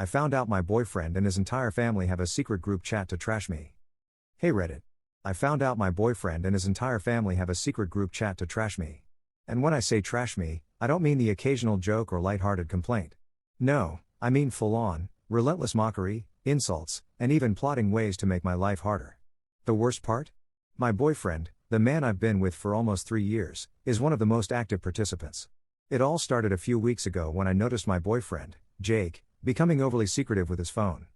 I found out my boyfriend and his entire family have a secret group chat to trash me. Hey Reddit. I found out my boyfriend and his entire family have a secret group chat to trash me. And when I say trash me, I don't mean the occasional joke or lighthearted complaint. No, I mean full-on, relentless mockery, insults, and even plotting ways to make my life harder. The worst part? My boyfriend, the man I've been with for almost 3 years, is one of the most active participants. It all started a few weeks ago when I noticed my boyfriend, Jake, becoming overly secretive with his phone.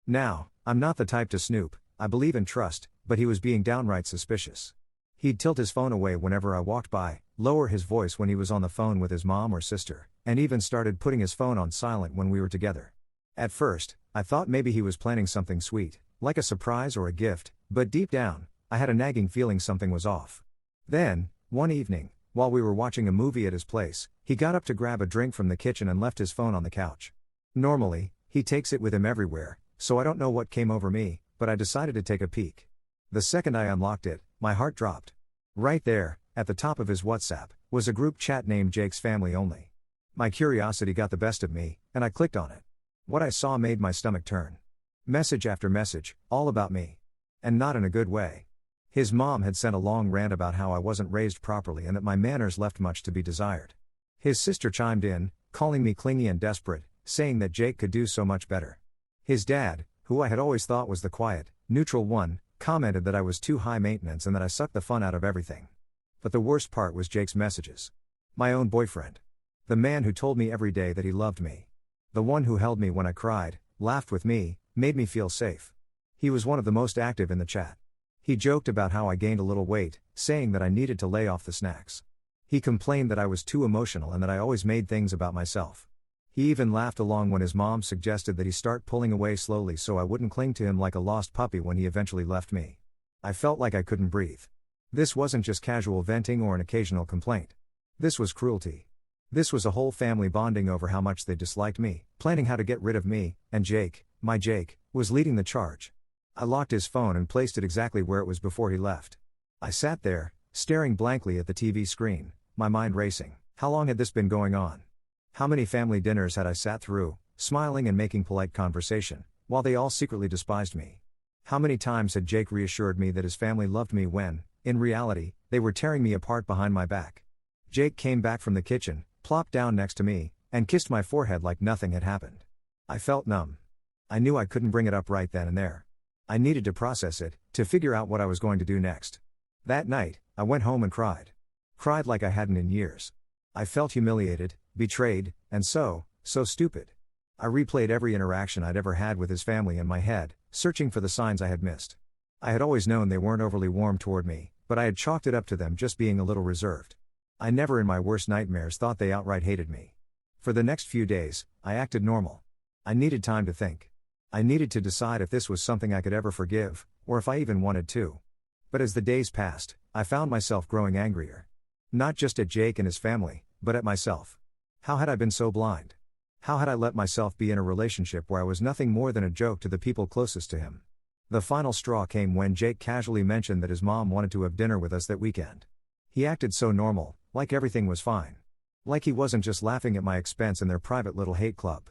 Now, I'm not the type to snoop, I believe in trust, but he was being downright suspicious. He'd tilt his phone away whenever I walked by, lower his voice when he was on the phone with his mom or sister, and even started putting his phone on silent when we were together. At first, I thought maybe he was planning something sweet, like a surprise or a gift, but deep down, I had a nagging feeling something was off. Then, one evening, while we were watching a movie at his place, he got up to grab a drink from the kitchen and left his phone on the couch. Normally, he takes it with him everywhere, so I don't know what came over me, but I decided to take a peek. The second I unlocked it, my heart dropped. Right there, at the top of his WhatsApp, was a group chat named Jake's Family Only. My curiosity got the best of me, and I clicked on it. What I saw made my stomach turn. Message after message, all about me. And not in a good way. His mom had sent a long rant about how I wasn't raised properly and that my manners left much to be desired. His sister chimed in, calling me clingy and desperate, saying that Jake could do so much better. His dad, who I had always thought was the quiet, neutral one, commented that I was too high maintenance and that I sucked the fun out of everything. But the worst part was Jake's messages. My own boyfriend. The man who told me every day that he loved me. The one who held me when I cried, laughed with me, made me feel safe. He was one of the most active in the chat. He joked about how I gained a little weight, saying that I needed to lay off the snacks. He complained that I was too emotional and that I always made things about myself. He even laughed along when his mom suggested that he start pulling away slowly so I wouldn't cling to him like a lost puppy when he eventually left me. I felt like I couldn't breathe. This wasn't just casual venting or an occasional complaint. This was cruelty. This was a whole family bonding over how much they disliked me, planning how to get rid of me, and Jake, my Jake, was leading the charge. I locked his phone and placed it exactly where it was before he left. I sat there, staring blankly at the TV screen, my mind racing. How long had this been going on? How many family dinners had I sat through, smiling and making polite conversation, while they all secretly despised me? How many times had Jake reassured me that his family loved me when, in reality, they were tearing me apart behind my back? Jake came back from the kitchen, plopped down next to me, and kissed my forehead like nothing had happened. I felt numb. I knew I couldn't bring it up right then and there. I needed to process it, to figure out what I was going to do next. That night, I went home and cried. Cried like I hadn't in years. I felt humiliated, betrayed, and so stupid. I replayed every interaction I'd ever had with his family in my head, searching for the signs I had missed. I had always known they weren't overly warm toward me, but I had chalked it up to them just being a little reserved. I never in my worst nightmares thought they outright hated me. For the next few days, I acted normal. I needed time to think. I needed to decide if this was something I could ever forgive, or if I even wanted to. But as the days passed, I found myself growing angrier. Not just at Jake and his family, but at myself. How had I been so blind? How had I let myself be in a relationship where I was nothing more than a joke to the people closest to him? The final straw came when Jake casually mentioned that his mom wanted to have dinner with us that weekend. He acted so normal, like everything was fine. Like he wasn't just laughing at my expense in their private little hate club.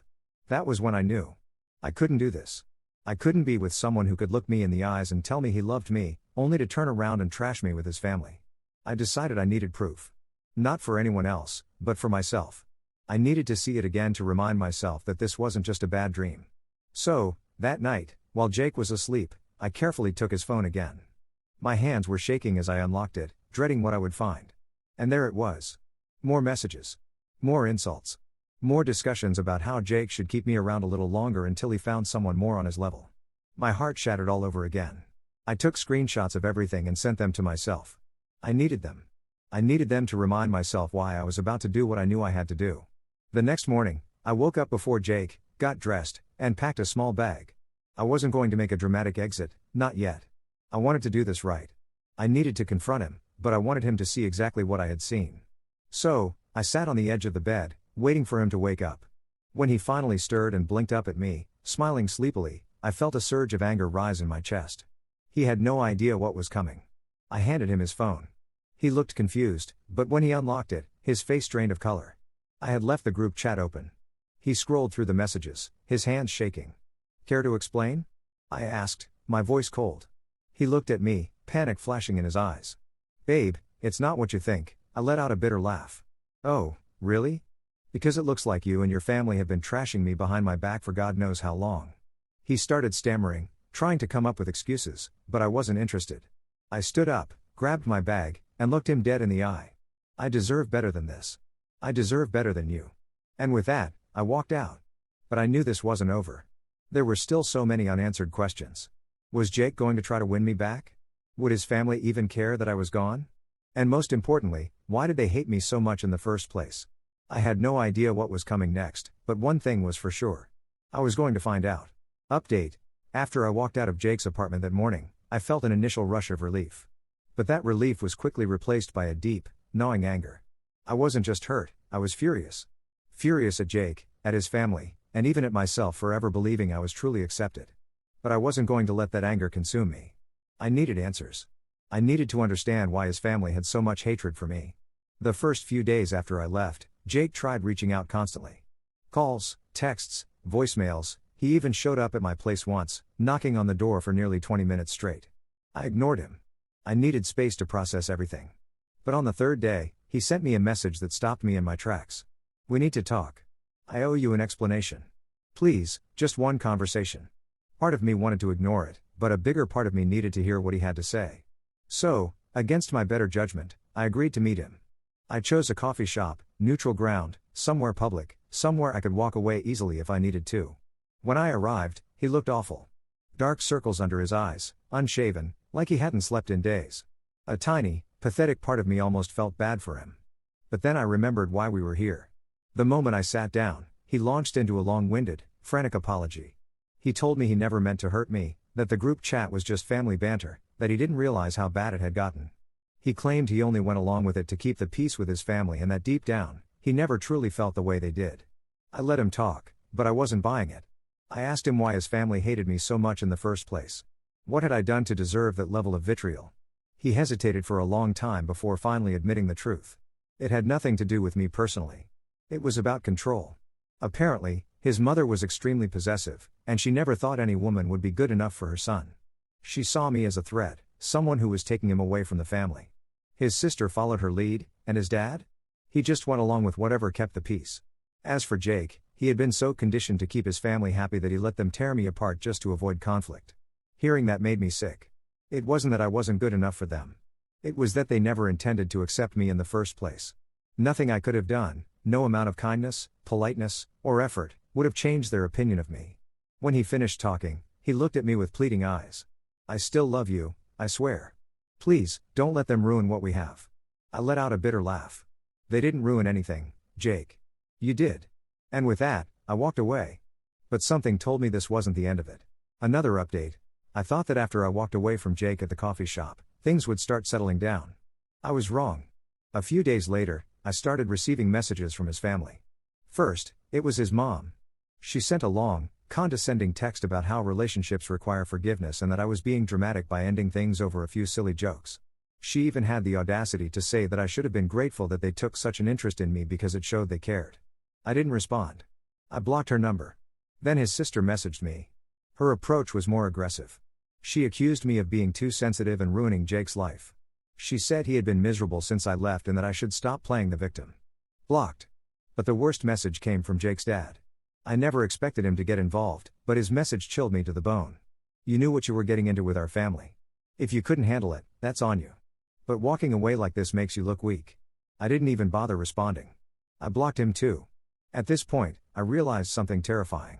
That was when I knew. I couldn't do this. I couldn't be with someone who could look me in the eyes and tell me he loved me, only to turn around and trash me with his family. I decided I needed proof. Not for anyone else, but for myself. I needed to see it again to remind myself that this wasn't just a bad dream. So, that night, while Jake was asleep, I carefully took his phone again. My hands were shaking as I unlocked it, dreading what I would find. And there it was. More messages. More insults. More discussions about how Jake should keep me around a little longer until he found someone more on his level. My heart shattered all over again. I took screenshots of everything and sent them to myself. I needed them. I needed them to remind myself why I was about to do what I knew I had to do. The next morning, I woke up before Jake, got dressed, and packed a small bag. I wasn't going to make a dramatic exit, not yet. I wanted to do this right. I needed to confront him, but I wanted him to see exactly what I had seen. So, I sat on the edge of the bed, waiting for him to wake up. When he finally stirred and blinked up at me, smiling sleepily, I felt a surge of anger rise in my chest. He had no idea what was coming. I handed him his phone. He looked confused, but when he unlocked it, his face drained of color. I had left the group chat open. He scrolled through the messages, his hands shaking. Care to explain? I asked, my voice cold. He looked at me, panic flashing in his eyes. Babe, it's not what you think, I let out a bitter laugh. Oh, really? Because it looks like you and your family have been trashing me behind my back for God knows how long. He started stammering, trying to come up with excuses, but I wasn't interested. I stood up, grabbed my bag, and looked him dead in the eye. I deserve better than this. I deserve better than you. And with that, I walked out. But I knew this wasn't over. There were still so many unanswered questions. Was Jake going to try to win me back? Would his family even care that I was gone? And most importantly, why did they hate me so much in the first place? I had no idea what was coming next, but one thing was for sure. I was going to find out. Update. After I walked out of Jake's apartment that morning, I felt an initial rush of relief. But that relief was quickly replaced by a deep, gnawing anger. I wasn't just hurt, I was furious. Furious at Jake, at his family, and even at myself for ever believing I was truly accepted. But I wasn't going to let that anger consume me. I needed answers. I needed to understand why his family had so much hatred for me. The first few days after I left, Jake tried reaching out constantly. Calls, texts, voicemails, he even showed up at my place once, knocking on the door for nearly 20 minutes straight. I ignored him. I needed space to process everything. But on the third day, he sent me a message that stopped me in my tracks. We need to talk. I owe you an explanation. Please, just one conversation. Part of me wanted to ignore it, but a bigger part of me needed to hear what he had to say. So, against my better judgment, I agreed to meet him. I chose a coffee shop, neutral ground, somewhere public, somewhere I could walk away easily if I needed to. When I arrived, he looked awful. Dark circles under his eyes, unshaven, like he hadn't slept in days. A tiny, pathetic part of me almost felt bad for him. But then I remembered why we were here. The moment I sat down, he launched into a long-winded, frantic apology. He told me he never meant to hurt me, that the group chat was just family banter, that he didn't realize how bad it had gotten. He claimed he only went along with it to keep the peace with his family and that deep down, he never truly felt the way they did. I let him talk, but I wasn't buying it. I asked him why his family hated me so much in the first place. What had I done to deserve that level of vitriol? He hesitated for a long time before finally admitting the truth. It had nothing to do with me personally. It was about control. Apparently, his mother was extremely possessive, and she never thought any woman would be good enough for her son. She saw me as a threat, someone who was taking him away from the family. His sister followed her lead, and his dad? He just went along with whatever kept the peace. As for Jake, he had been so conditioned to keep his family happy that he let them tear me apart just to avoid conflict. Hearing that made me sick. It wasn't that I wasn't good enough for them. It was that they never intended to accept me in the first place. Nothing I could have done, no amount of kindness, politeness, or effort, would have changed their opinion of me. When he finished talking, he looked at me with pleading eyes. I still love you, I swear. Please, don't let them ruin what we have. I let out a bitter laugh. They didn't ruin anything, Jake. You did. And with that, I walked away. But something told me this wasn't the end of it. Another update. I thought that after I walked away from Jake at the coffee shop, things would start settling down. I was wrong. A few days later, I started receiving messages from his family. First, it was his mom. She sent a long, condescending text about how relationships require forgiveness and that I was being dramatic by ending things over a few silly jokes. She even had the audacity to say that I should have been grateful that they took such an interest in me because it showed they cared. I didn't respond. I blocked her number. Then his sister messaged me. Her approach was more aggressive. She accused me of being too sensitive and ruining Jake's life. She said he had been miserable since I left and that I should stop playing the victim. Blocked. But the worst message came from Jake's dad. I never expected him to get involved, but his message chilled me to the bone. You knew what you were getting into with our family. If you couldn't handle it, that's on you. But walking away like this makes you look weak. I didn't even bother responding. I blocked him too. At this point, I realized something terrifying.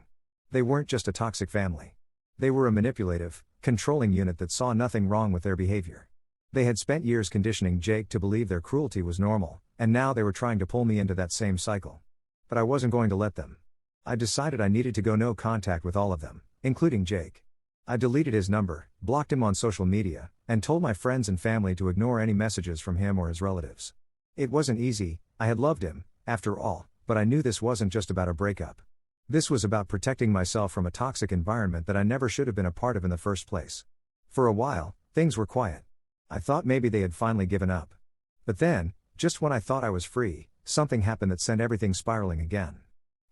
They weren't just a toxic family. They were a manipulative, controlling unit that saw nothing wrong with their behavior. They had spent years conditioning Jake to believe their cruelty was normal, and now they were trying to pull me into that same cycle. But I wasn't going to let them. I decided I needed to go no contact with all of them, including Jake. I deleted his number, blocked him on social media, and told my friends and family to ignore any messages from him or his relatives. It wasn't easy, I had loved him, after all, but I knew this wasn't just about a breakup. This was about protecting myself from a toxic environment that I never should have been a part of in the first place. For a while, things were quiet. I thought maybe they had finally given up. But then, just when I thought I was free, something happened that sent everything spiraling again.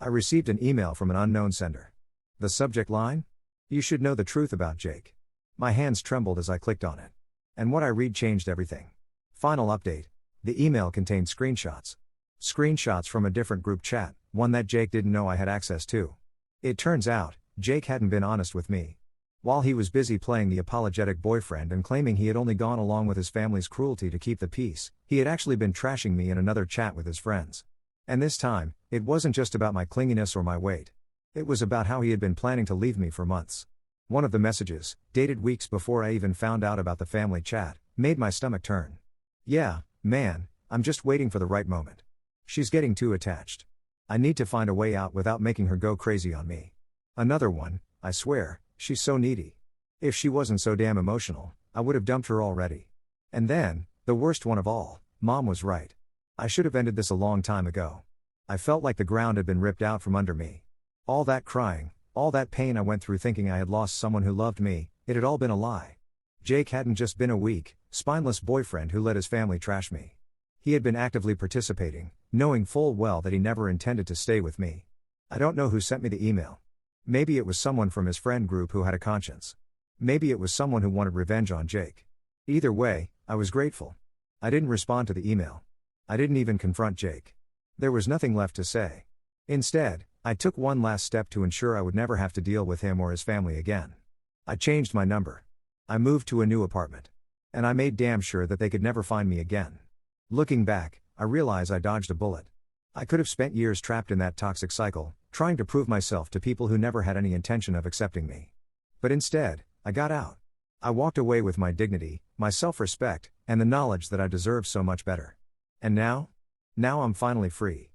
I received an email from an unknown sender. The subject line? You should know the truth about Jake. My hands trembled as I clicked on it. And what I read changed everything. Final update. The email contained screenshots. Screenshots from a different group chat, one that Jake didn't know I had access to. It turns out, Jake hadn't been honest with me. While he was busy playing the apologetic boyfriend and claiming he had only gone along with his family's cruelty to keep the peace, he had actually been trashing me in another chat with his friends. And this time, it wasn't just about my clinginess or my weight. It was about how he had been planning to leave me for months. One of the messages, dated weeks before I even found out about the family chat, made my stomach turn. Yeah, man, I'm just waiting for the right moment. She's getting too attached. I need to find a way out without making her go crazy on me. Another one, I swear, she's so needy. If she wasn't so damn emotional, I would have dumped her already. And then, the worst one of all, Mom was right. I should have ended this a long time ago. I felt like the ground had been ripped out from under me. All that crying, all that pain I went through thinking I had lost someone who loved me, it had all been a lie. Jake hadn't just been a weak, spineless boyfriend who let his family trash me. He had been actively participating, knowing full well that he never intended to stay with me. I don't know who sent me the email. Maybe it was someone from his friend group who had a conscience. Maybe it was someone who wanted revenge on Jake. Either way, I was grateful. I didn't respond to the email. I didn't even confront Jake. There was nothing left to say. Instead, I took one last step to ensure I would never have to deal with him or his family again. I changed my number. I moved to a new apartment. And I made damn sure that they could never find me again. Looking back, I realize I dodged a bullet. I could have spent years trapped in that toxic cycle, trying to prove myself to people who never had any intention of accepting me. But instead, I got out. I walked away with my dignity, my self-respect, and the knowledge that I deserved so much better. And now? Now I'm finally free.